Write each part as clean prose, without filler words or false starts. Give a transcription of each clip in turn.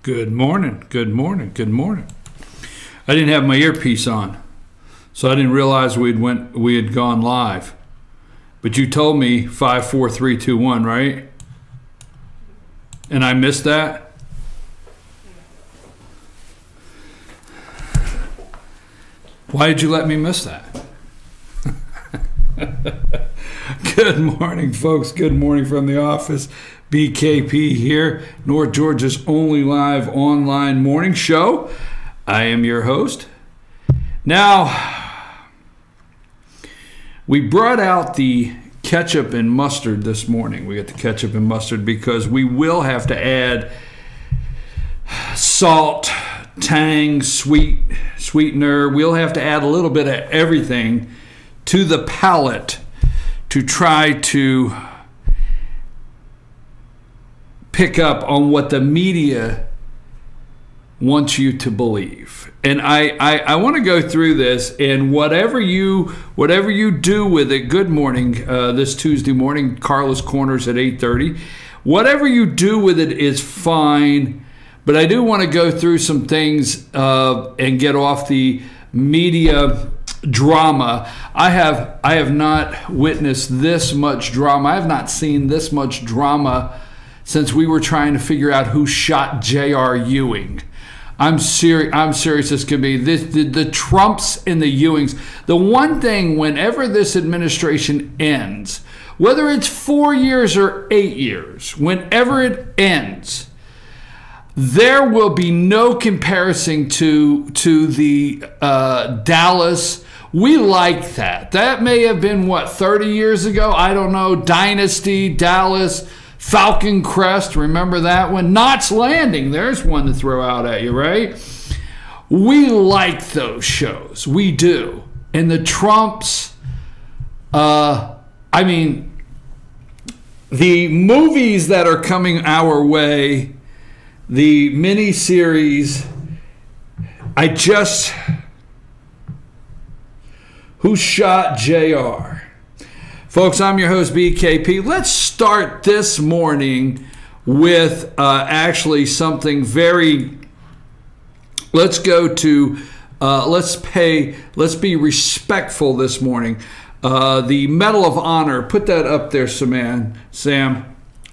Good morning, good morning, good morning. I didn't have my earpiece on, so I didn't realize we had gone live. But you told me 5, 4, 3, 2, 1, right? And I missed that? Why did you let me miss that? Good morning, folks. Good morning from the office. BKP here, North Georgia's only live online morning show. I am your host. Now, we brought out the ketchup and mustard this morning. We got the ketchup and mustard because we will have to add salt, tang, sweetener. We'll have to add a little bit of everything to the palate to try to pick up on what the media wants you to believe. And I want to go through this, and whatever you do with it, good morning this Tuesday morning, Carla's Corners at 8:30. Whatever you do with it is fine, but I do want to go through some things and get off the media drama. I have not witnessed this much drama. I have not seen this much drama since we were trying to figure out who shot J.R. Ewing. I'm serious as can be. The Trumps and the Ewings. The one thing, whenever this administration ends, whether it's 4 years or 8 years, whenever it ends, there will be no comparison to the Dallas. We like that. That may have been, what, 30 years ago? I don't know. Dynasty, Dallas, Falcon Crest, remember that one? Knots Landing, there's one to throw out at you, right? We like those shows. We do. And the Trumps, I mean, the movies that are coming our way, the mini-series, who shot JR? Folks, I'm your host, BKP. Let's start this morning with actually something very, let's be respectful this morning. The Medal of Honor, put that up there, Sam.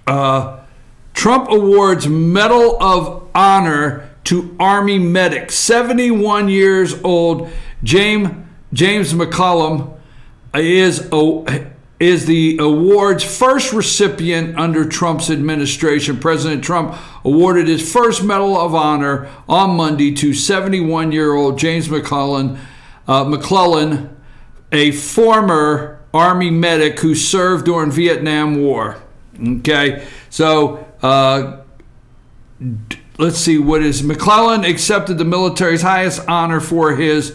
Trump awards Medal of Honor to Army medic, 71 years old, James McCollum is the award's first recipient under Trump's administration. President Trump awarded his first Medal of Honor on Monday to 71-year-old James McClellan, a former Army medic who served during Vietnam War. Okay, so let's see, what is McClellan accepted the military's highest honor for his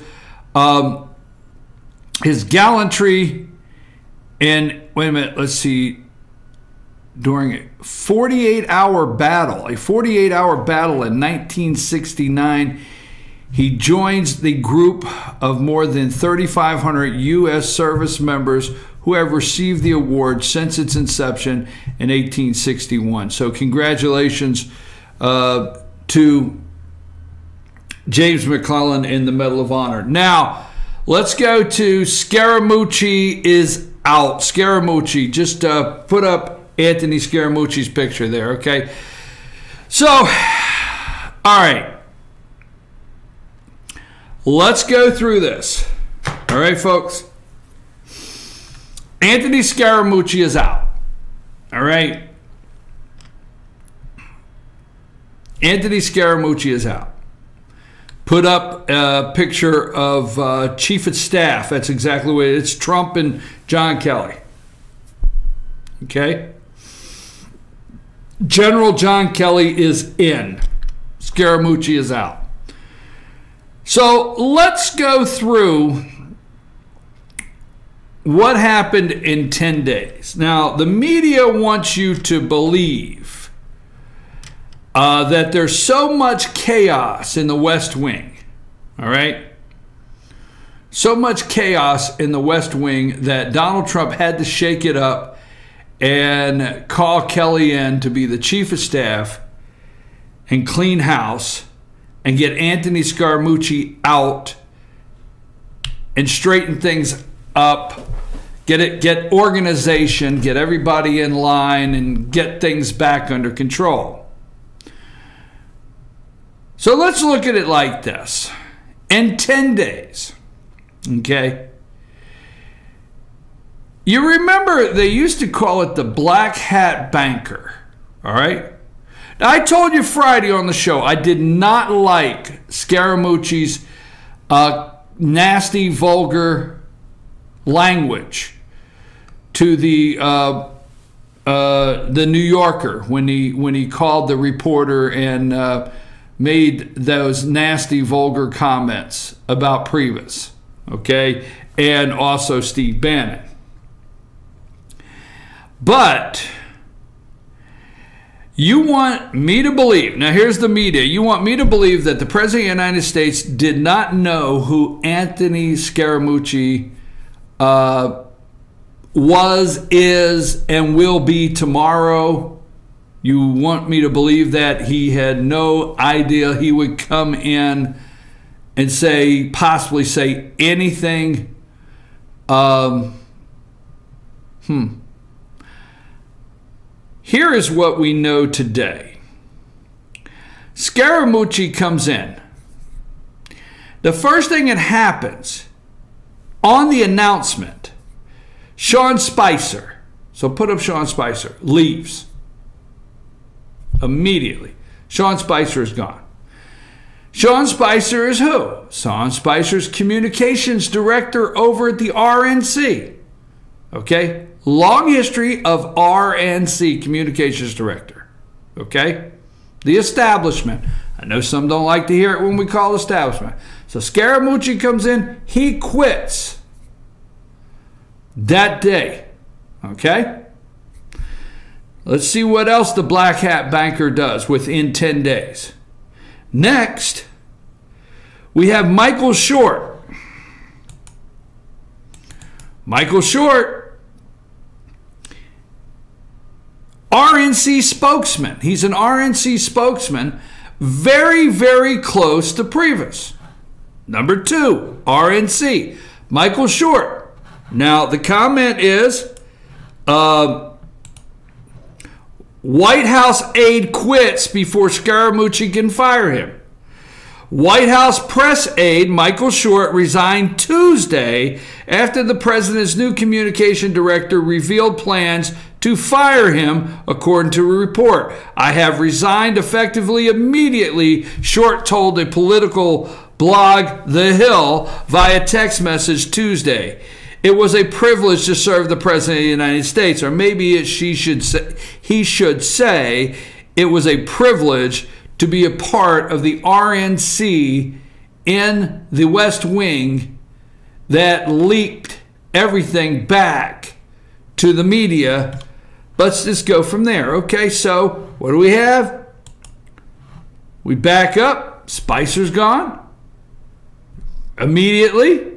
gallantry. And wait a minute, let's see, during a 48-hour battle in 1969, he joins the group of more than 3,500 U.S. service members who have received the award since its inception in 1861. So congratulations to James McClellan in the Medal of Honor. Now, let's go to Scaramucci is out. Scaramucci, just put up Anthony Scaramucci's picture there, okay? So, all right. Let's go through this. All right, folks? Anthony Scaramucci is out. All right? Anthony Scaramucci is out. Put up a picture of Chief of Staff. That's exactly what it is. It's Trump and John Kelly. Okay? General John Kelly is in. Scaramucci is out. So let's go through what happened in 10 days. Now, the media wants you to believe that there's so much chaos in the West Wing, all right? So much chaos in the West Wing that Donald Trump had to shake it up and call Kelly in to be the chief of staff and clean house and get Anthony Scaramucci out and straighten things up, get organization, get everybody in line, and get things back under control. So let's look at it like this. In 10 days, okay, you remember they used to call it the black hat banker, all right? Now, I told you Friday on the show I did not like Scaramucci's nasty, vulgar language to the New Yorker when he called the reporter and made those nasty, vulgar comments about Priebus, okay, and also Steve Bannon. But you want me to believe, now here's the media, you want me to believe that the President of the United States did not know who Anthony Scaramucci was, is, and will be tomorrow. You want me to believe that he had no idea he would come in and possibly say anything. Here is what we know today. Scaramucci comes in. The first thing that happens on the announcement, Sean Spicer, so put up Sean Spicer, leaves immediately. Sean Spicer is gone. Sean Spicer is who? Sean Spicer's communications director over at the RNC. Okay? Long history of RNC, communications director. Okay? The establishment. I know some don't like to hear it when we call establishment. So Scaramucci comes in, he quits that day. Okay? Let's see what else the black hat banker does within 10 days. Next, we have Michael Short. Michael Short, RNC spokesman. He's an RNC spokesman, very, very close to Priebus. Number 2, RNC, Michael Short. Now, the comment is, White House aide quits before Scaramucci can fire him. White House press aide Michael Short resigned Tuesday after the president's new communication director revealed plans to fire him, according to a report. I have resigned effectively immediately, Short told the political blog The Hill via text message Tuesday. It was a privilege to serve the President of the United States, or maybe he should say it was a privilege to be a part of the RNC in the West Wing that leaked everything back to the media. Let's just go from there. Okay, so what do we have? We back up. Spicer's gone. Immediately,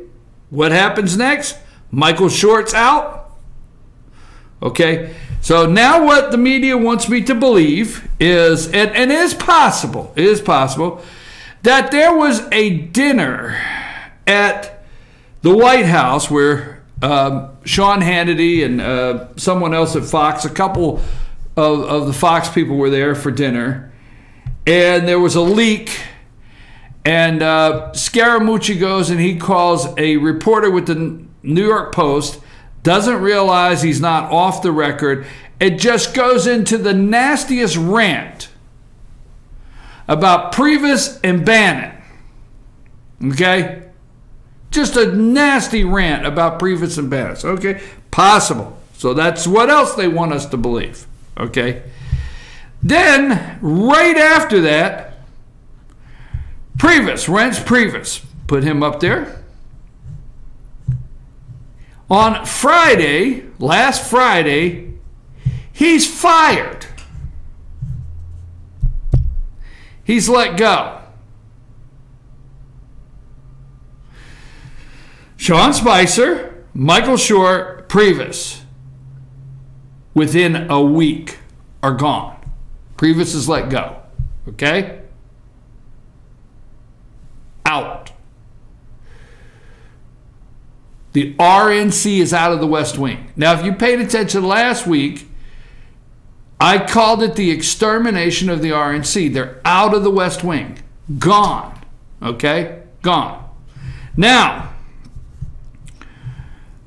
what happens next? Michael Short's out. Okay, so now what the media wants me to believe is, and it is possible that there was a dinner at the White House where Sean Hannity and someone else at Fox, a couple of the Fox people were there for dinner, and there was a leak, and Scaramucci goes and he calls a reporter with the New York Post, doesn't realize he's not off the record. It just goes into the nastiest rant about Priebus and Bannon. Okay? Just a nasty rant about Priebus and Bannon. Okay? Possible. So that's what else they want us to believe. Okay? Then, right after that, Priebus, Reince Priebus, put him up there. On Friday, last Friday, he's fired. He's let go. Sean Spicer, Michael Short, Priebus, within a week, are gone. Priebus is let go. Okay? Out. The RNC is out of the West Wing. Now, if you paid attention last week, I called it the extermination of the RNC. They're out of the West Wing. Gone. Okay? Gone. Now,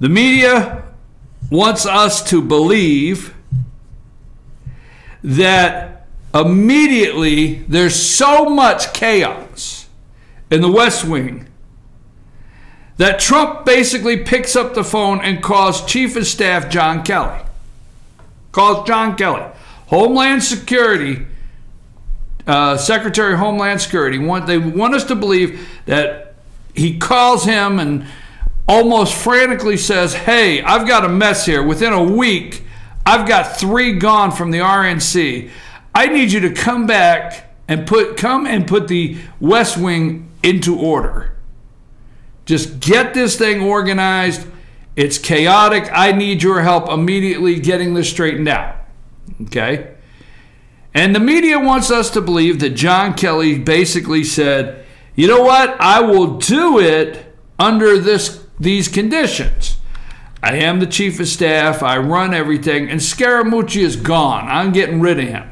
the media wants us to believe that immediately there's so much chaos in the West Wing that Trump basically picks up the phone and calls Chief of Staff John Kelly. Calls John Kelly. Homeland Security, Secretary of Homeland Security, they want us to believe that he calls him and almost frantically says, hey, I've got a mess here. Within a week, I've got 3 gone from the RNC. I need you to come back and put the West Wing into order. Just get this thing organized. It's chaotic. I need your help immediately getting this straightened out. Okay? And the media wants us to believe that John Kelly basically said, you know what? I will do it under these conditions. I am the Chief of Staff. I run everything. And Scaramucci is gone. I'm getting rid of him.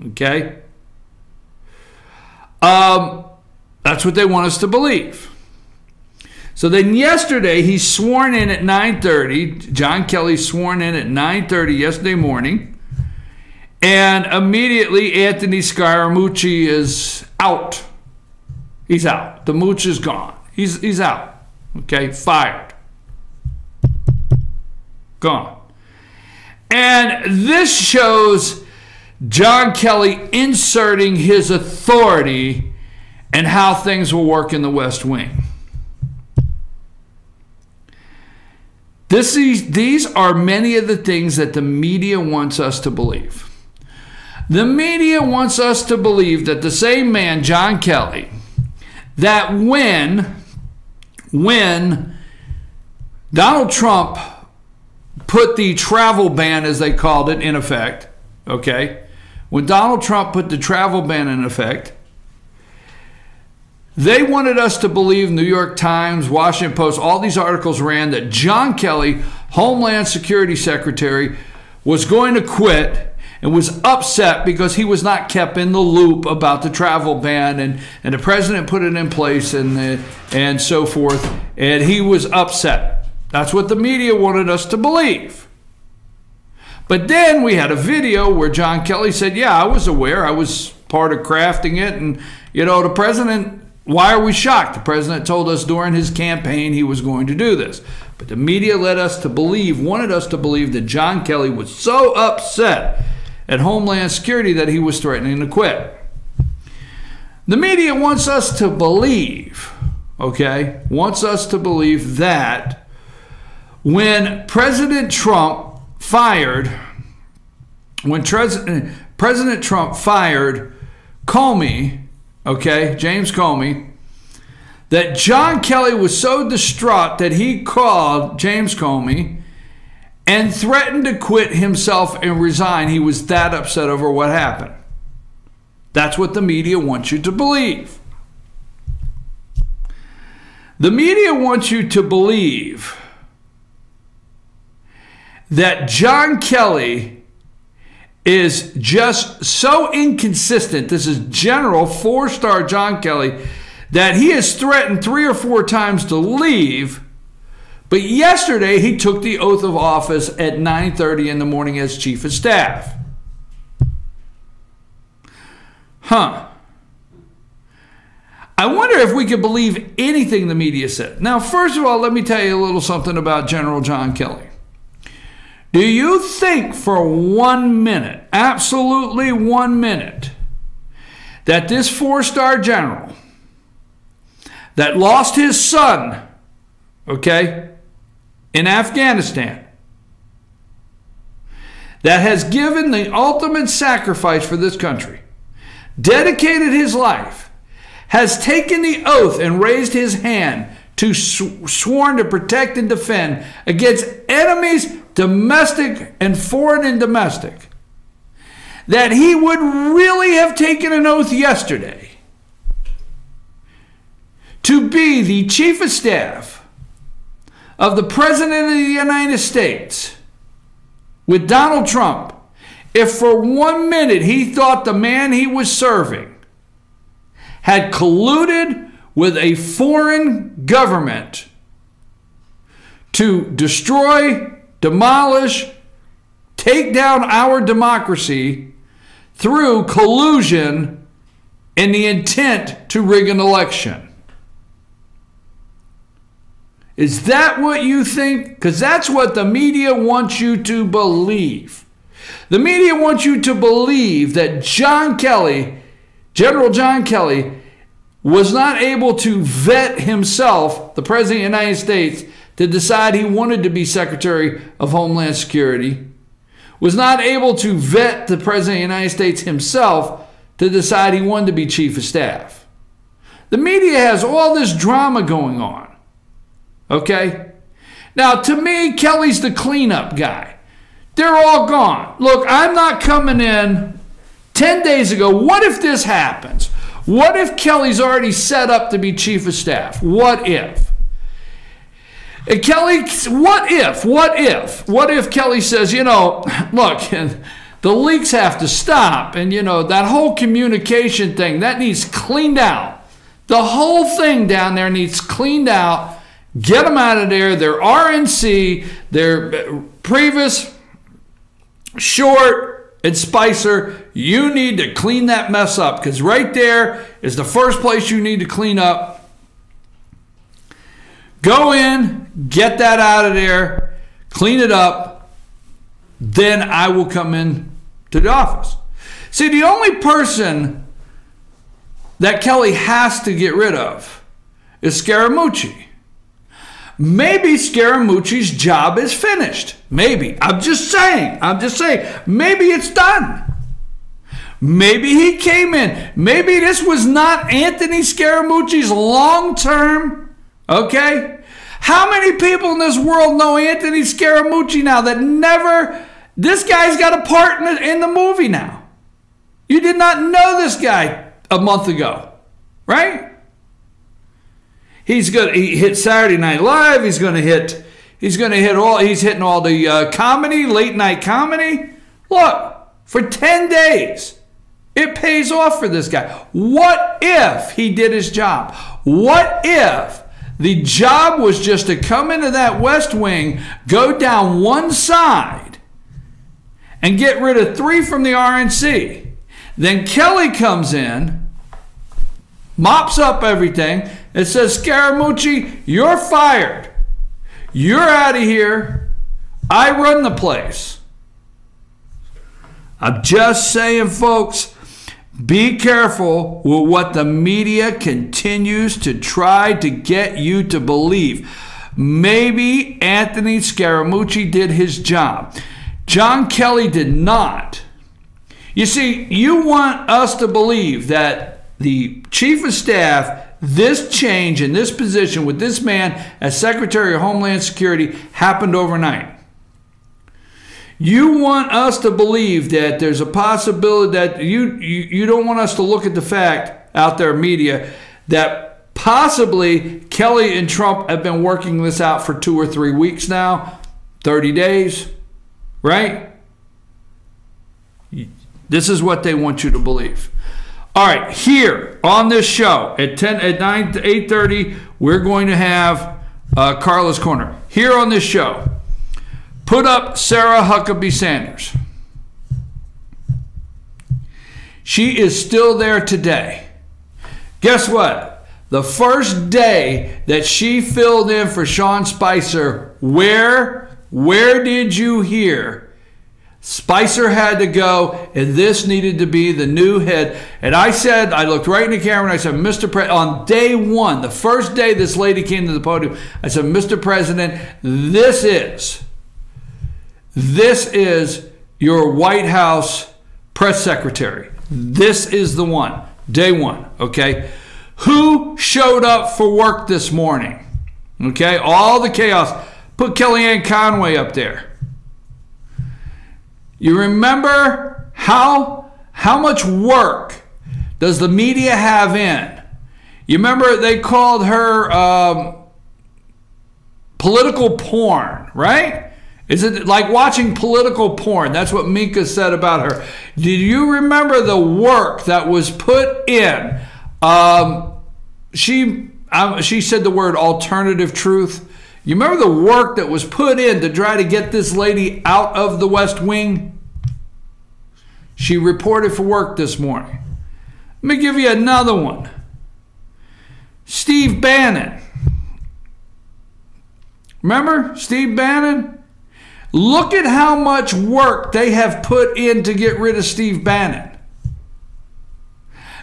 Okay? That's what they want us to believe. So then yesterday, he's sworn in at 9:30. John Kelly sworn in at 9:30 yesterday morning. And immediately, Anthony Scaramucci is out. He's out. The mooch is gone. He's out. Okay? Fired. Gone. And this shows John Kelly inserting his authority and how things will work in the West Wing. These are many of the things that the media wants us to believe. The media wants us to believe that the same man, John Kelly, that when Donald Trump put the travel ban, as they called it, in effect, okay? When Donald Trump put the travel ban in effect, they wanted us to believe, New York Times, Washington Post, all these articles ran that John Kelly, Homeland Security Secretary, was going to quit and was upset because he was not kept in the loop about the travel ban, and the president put it in place and so forth, and he was upset. That's what the media wanted us to believe. But then we had a video where John Kelly said, yeah, I was aware. I was part of crafting it. And, you know, the president, why are we shocked? The president told us during his campaign he was going to do this. But the media wanted us to believe that John Kelly was so upset at Homeland Security that he was threatening to quit. The media wants us to believe, okay, wants us to believe that when President Trump fired Comey, okay, James Comey, that John Kelly was so distraught that he called James Comey and threatened to quit himself and resign. He was that upset over what happened. That's what the media wants you to believe. The media wants you to believe that John Kelly is just so inconsistent. This is General 4-star John Kelly, that he has threatened 3 or 4 times to leave. But yesterday he took the oath of office at 9:30 in the morning as Chief of Staff. I wonder if we could believe anything the media said. Now, first of all, let me tell you a little something about General John Kelly. Do you think for 1 minute, absolutely 1 minute, that this 4-star general that lost his son, okay, in Afghanistan, that has given the ultimate sacrifice for this country, dedicated his life, has taken the oath and raised his hand to sworn to protect and defend against enemies, domestic and foreign and domestic, that he would really have taken an oath yesterday to be the chief of staff of the President of the United States with Donald Trump, if for 1 minute he thought the man he was serving had colluded with a foreign government to destroy, demolish, take down our democracy through collusion and the intent to rig an election. Is that what you think? Because that's what the media wants you to believe. The media wants you to believe that John Kelly, General John Kelly, was not able to vet himself, the President of the United States, to decide he wanted to be Secretary of Homeland Security, was not able to vet the President of the United States himself to decide he wanted to be Chief of Staff. The media has all this drama going on. Okay? Now, to me, Kelly's the cleanup guy. They're all gone. Look, I'm not coming in 10 days ago. What if this happens? What if Kelly's already set up to be Chief of Staff? What if? And Kelly, what if Kelly says, you know, look, the leaks have to stop, and, you know, that whole communication thing, that needs cleaned out. The whole thing down there needs cleaned out. Get them out of there. They're RNC. They're Priebus, Short, and Spicer. You need to clean that mess up, because right there is the first place you need to clean up. Go in, get that out of there, clean it up, then I will come in to the office. See, the only person that Kelly has to get rid of is Scaramucci. Maybe Scaramucci's job is finished. Maybe. I'm just saying. Maybe it's done. Maybe he came in. Maybe this was not Anthony Scaramucci's long-term, okay? How many people in this world know Anthony Scaramucci now that never... This guy's got a part in the movie now. You did not know this guy a month ago, right? He hit Saturday Night Live. He's hitting all the comedy, late night comedy. Look, for 10 days, it pays off for this guy. What if he did his job? What if the job was just to come into that West Wing, go down one side, and get rid of 3 from the RNC? Then Kelly comes in, mops up everything, and says, Scaramucci, you're fired. You're out of here. I run the place. I'm just saying, folks, be careful with what the media continues to try to get you to believe. Maybe Anthony Scaramucci did his job. John Kelly did not. You see, you want us to believe that the Chief of Staff, this change in this position with this man as Secretary of Homeland Security, happened overnight. You want us to believe that there's a possibility that you don't want us to look at the fact out there, media, that possibly Kelly and Trump have been working this out for 2 or 3 weeks now, 30 days, right? This is what they want you to believe. All right, here on this show at 8:30, we're going to have Carla's Corner. Here on this show, put up Sarah Huckabee Sanders. She is still there today. Guess what? The first day that she filled in for Sean Spicer, where did you hear? Spicer had to go, and this needed to be the new head. And I said, I looked right in the camera, and I said, Mr. President, on day one, the first day this lady came to the podium, I said, Mr. President, this is your White House press secretary. This is the one, day one, okay? Who showed up for work this morning? Okay, all the chaos. Put Kellyanne Conway up there. You remember how How much work does the media have in? You remember they called her political porn, right? Is it like watching political porn? That's what Mika said about her. Do you remember the work that was put in? She said the word alternative truth. You remember the work that was put in to try to get this lady out of the West Wing? She reported for work this morning. Let me give you another one. Steve Bannon. Remember Steve Bannon? Look at how much work they have put in to get rid of Steve Bannon.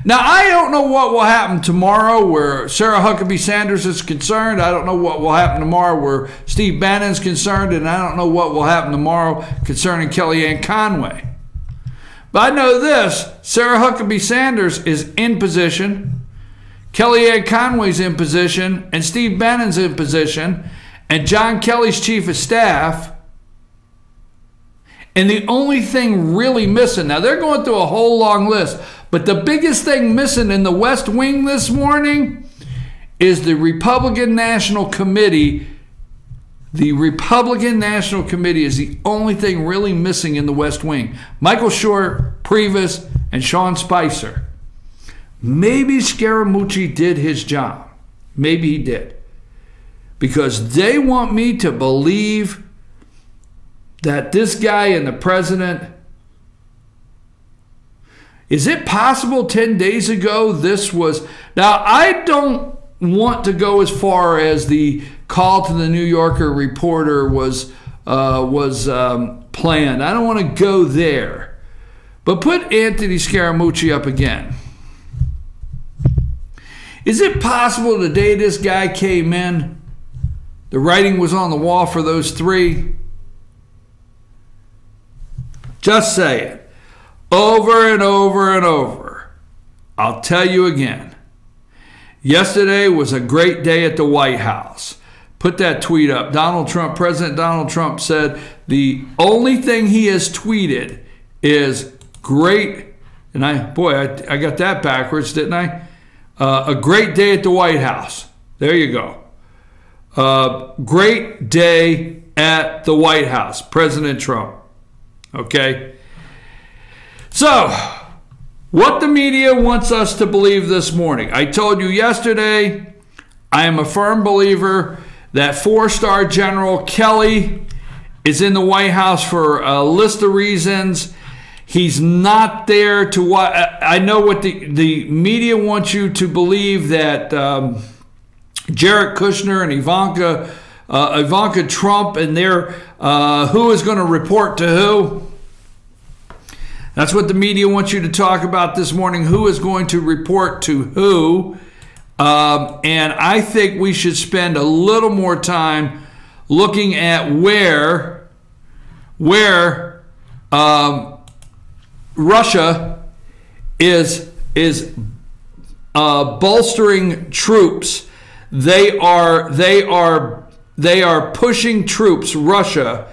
Now, I don't know what will happen tomorrow where Sarah Huckabee Sanders is concerned. I don't know what will happen tomorrow where Steve Bannon is concerned. And I don't know what will happen tomorrow concerning Kellyanne Conway. But I know this. Sarah Huckabee Sanders is in position. Kellyanne Conway's in position. And Steve Bannon's in position. And John Kelly's chief of staff. And the only thing really missing, now they're going through a whole long list, but the biggest thing missing in the West Wing this morning is the Republican National Committee. The Republican National Committee is the only thing really missing in the West Wing. Michael Short, Priebus, and Sean Spicer. Maybe Scaramucci did his job. Maybe he did. Because they want me to believe that this guy and the president, is it possible 10 days ago this was, now I don't want to go as far as the call to the New Yorker reporter was planned. I don't want to go there. But put Anthony Scaramucci up again. Is it possible the day this guy came in, the writing was on the wall for those three? Just say it. Over and over and over. I'll tell you again. Yesterday was a great day at the White House. Put that tweet up. President Donald Trump said the only thing he has tweeted is great. And I got that backwards, didn't I? A great day at the White House. There you go. Great day at the White House. President Trump. Okay? So, what the media wants us to believe this morning. I told you yesterday, I am a firm believer that 4-star General Kelly is in the White House for a list of reasons. He's not there to what I know what the media wants you to believe that Jared Kushner and Ivanka Trump and their who is going to report to who. That's what the media wants you to talk about this morning. Who is going to report to who? And I think we should spend a little more time looking at where Russia is bolstering troops. They are pushing troops, Russia,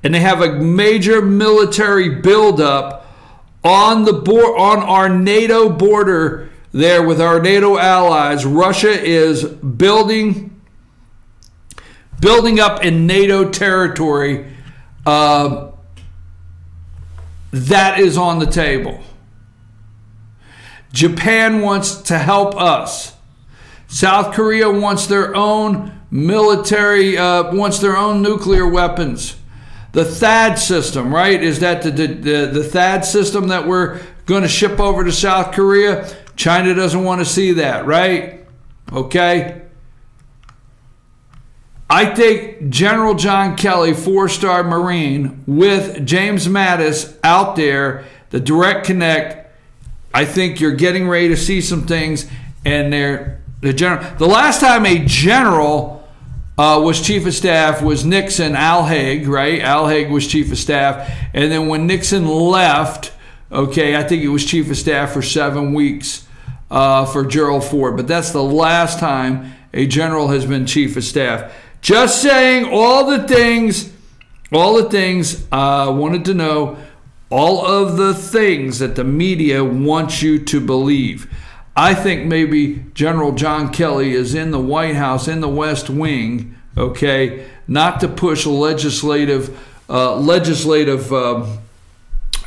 and they have a major military buildup on our NATO border there with our NATO allies. Russia is building up in NATO territory. That is on the table. Japan wants to help us. South Korea wants their own military, wants their own nuclear weapons. The THAAD system, right? Is that the THAAD system that we're going to ship over to South Korea? China doesn't want to see that, right? Okay. I think General John Kelly, 4-star Marine, with James Mattis out there, the direct connect, I think you're getting ready to see some things. And the last time a general was chief of staff was Nixon, Al Haig, right? Al Haig was chief of staff. And then when Nixon left, okay, I think he was chief of staff for 7 weeks for Gerald Ford. But that's the last time a general has been chief of staff. Just saying all the things I wanted to know. all of the things that the media wants you to believe. I think maybe General John Kelly is in the White House, in the West Wing, okay, not to push a legislative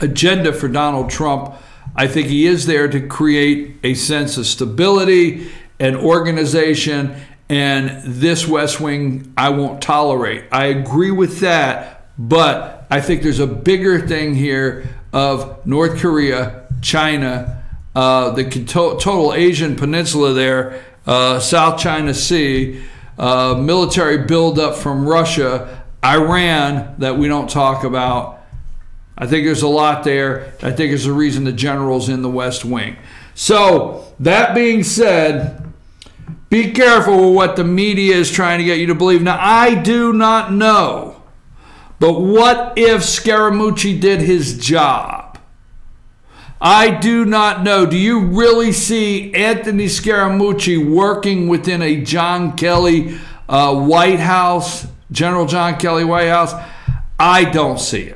agenda for Donald Trump. I think he is there to create a sense of stability and organization, and this West Wing I won't tolerate. I agree with that, but I think there's a bigger thing here of North Korea, China, the total Asian peninsula there, South China Sea, military buildup from Russia, Iran that we don't talk about. I think there's a lot there. I think there's a reason the general's in the West Wing. So, that being said, be careful with what the media is trying to get you to believe. Now, I do not know, but what if Scaramucci did his job? I do not know. Do you really see Anthony Scaramucci working within a John Kelly White House, General John Kelly White House? I don't see it.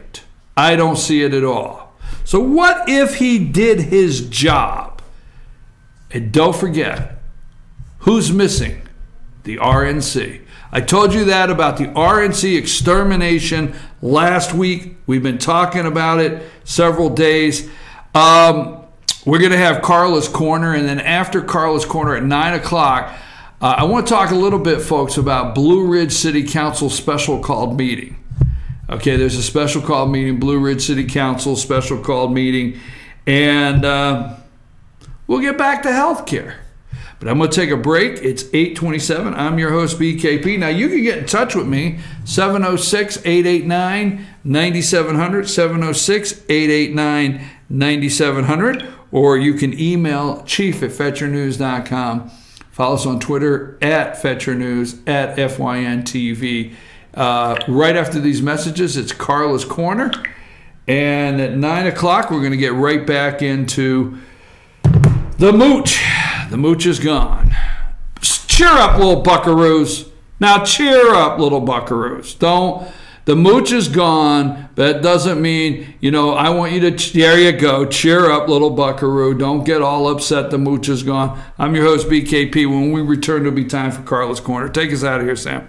I don't see it at all. So what if he did his job? And don't forget, who's missing? The RNC. I told you that about the RNC extermination last week. We've been talking about it several days. We're going to have Carla's Corner, and then after Carla's Corner at 9 o'clock, I want to talk a little bit, folks, about Blue Ridge City Council special called meeting. Okay, there's a special called meeting, Blue Ridge City Council special called meeting, and we'll get back to health care. But I'm going to take a break. It's 8:27. I'm your host, BKP. Now, you can get in touch with me, 706-889-9700, 706-889-9700, or you can email chief@fetchernews.com. Follow us on Twitter @FetcherNews, @FYNTV. Right after these messages, it's Carla's Corner. And at 9 o'clock, we're going to get right back into the mooch. The mooch is gone. Cheer up, little buckaroos. Now cheer up, little buckaroos. The mooch is gone. That doesn't mean, I want you to, there you go, cheer up, little buckaroo. Don't get all upset the mooch is gone. I'm your host, BKP. When we return, it'll be time for Carla's Corner. Take us out of here, Sam.